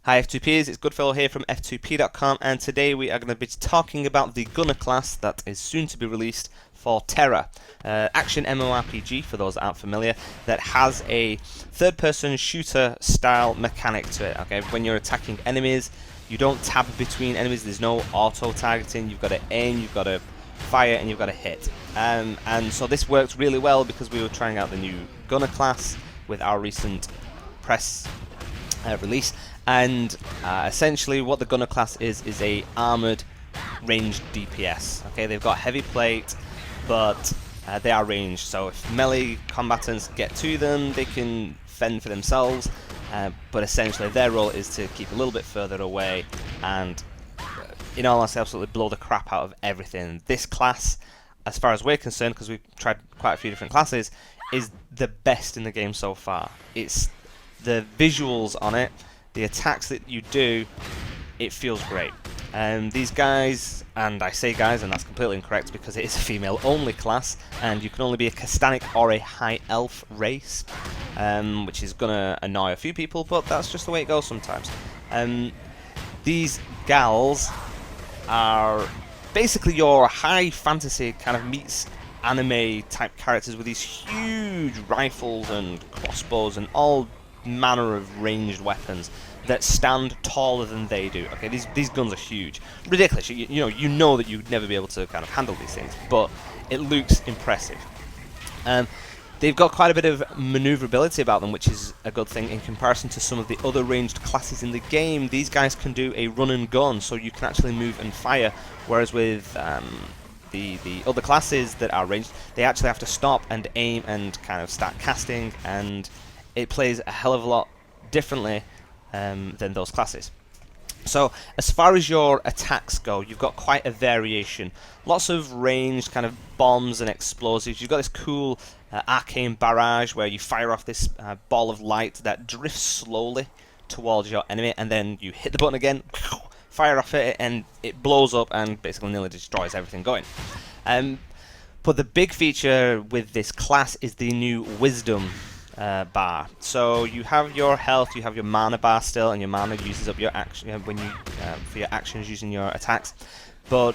Hi F2Ps, it's Goodfellow here from F2P.com, and today we are going to be talking about the Gunner class that is soon to be released for TERA. Action MMORPG, for those that aren't familiar, that has a third-person shooter style mechanic to it. Okay, when you're attacking enemies, you don't tab between enemies, there's no auto-targeting, you've got to aim, you've got to fire, and you've got to hit. And so this worked really well because we were trying out the new Gunner class with our recent press release. And essentially what the Gunner class is a armoured ranged DPS. Okay, they've got heavy plate, but they are ranged, so if melee combatants get to them, they can fend for themselves, but essentially their role is to keep a little bit further away and, in all honesty, absolutely blow the crap out of everything. This class, as far as we're concerned, because we've tried quite a few different classes, is the best in the game so far. It's the visuals on it, the attacks that you do, it feels great. These guys, and I say guys, and that's completely incorrect because it is a female-only class, and you can only be a Castanic or a High Elf race, which is gonna annoy a few people, but that's just the way it goes sometimes. These gals are basically your high fantasy kind of meets anime type characters with these huge rifles and crossbows and all manner of ranged weapons that stand taller than they do. Okay, these guns are huge, ridiculous. You know that you'd never be able to kind of handle these things, but it looks impressive. They've got quite a bit of maneuverability about them, which is a good thing in comparison to some of the other ranged classes in the game. These guys can do a run and gun, so you can actually move and fire, whereas with the other classes that are ranged, they actually have to stop and aim and kind of start casting, and it plays a hell of a lot differently than those classes. So as far as your attacks go, you've got quite a variation. Lots of ranged kind of bombs and explosives. You've got this cool arcane barrage where you fire off this ball of light that drifts slowly towards your enemy, and then you hit the button again, fire off it, and it blows up and basically nearly destroys everything going. But the big feature with this class is the new Wisdom bar. So you have your health, you have your mana bar still, and your mana uses up your action when you for your actions using your attacks. But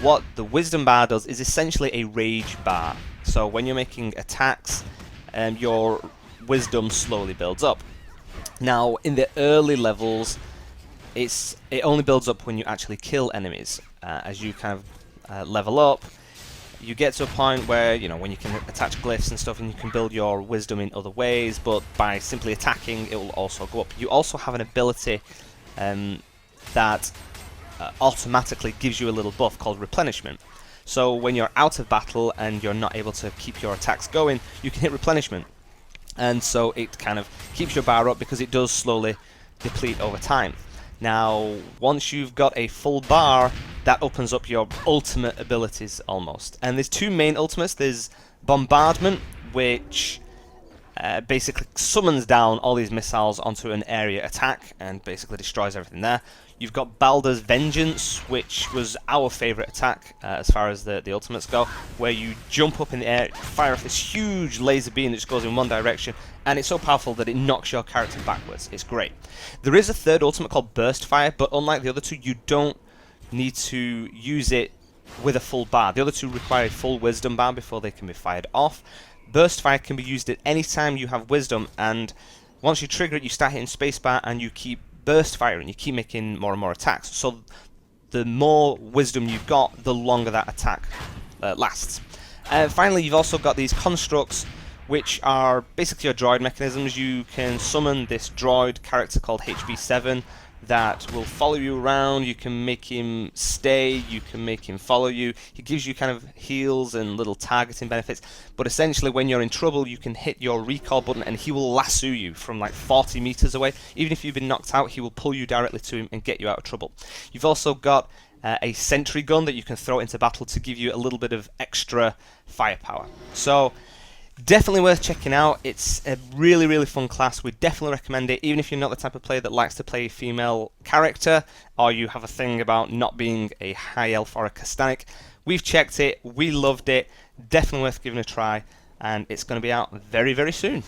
what the Wisdom bar does is essentially a rage bar. So when you're making attacks, your Wisdom slowly builds up. Now in the early levels, it only builds up when you actually kill enemies. As you kind of level up, you get to a point where, when you can attach glyphs and stuff and you can build your wisdom in other ways, but by simply attacking it will also go up. You also have an ability that automatically gives you a little buff called replenishment. So when you're out of battle and you're not able to keep your attacks going, you can hit replenishment. And so it kind of keeps your bar up because it does slowly deplete over time. Now, once you've got a full bar, that opens up your ultimate abilities almost. And there's two main ultimates. There's Bombardment, which basically summons down all these missiles onto an area attack and basically destroys everything there. You've got Baldur's Vengeance, which was our favourite attack as far as the ultimates go, where you jump up in the air, fire off this huge laser beam that just goes in one direction, and it's so powerful that it knocks your character backwards. It's great. There is a third ultimate called Burst Fire, but unlike the other two, you don't need to use it with a full bar. The other two require a full Wisdom bar before they can be fired off. Burst Fire can be used at any time you have Wisdom, and once you trigger it, you start hitting spacebar and you keep burst firing, you keep making more and more attacks. So the more Wisdom you've got, the longer that attack lasts. Finally, you've also got these constructs, which are basically your droid mechanisms. You can summon this droid character called HV7 that will follow you around. You can make him stay, you can make him follow you. He gives you kind of heals and little targeting benefits, but essentially when you're in trouble you can hit your recall button and he will lasso you from like 40 meters away. Even if you've been knocked out, he will pull you directly to him and get you out of trouble. You've also got a sentry gun that you can throw into battle to give you a little bit of extra firepower. So definitely worth checking out. It's a really, really fun class. We definitely recommend it, even if you're not the type of player that likes to play a female character, or you have a thing about not being a high elf or a Castanic. We've checked it, we loved it, definitely worth giving a try, and it's going to be out very, very soon.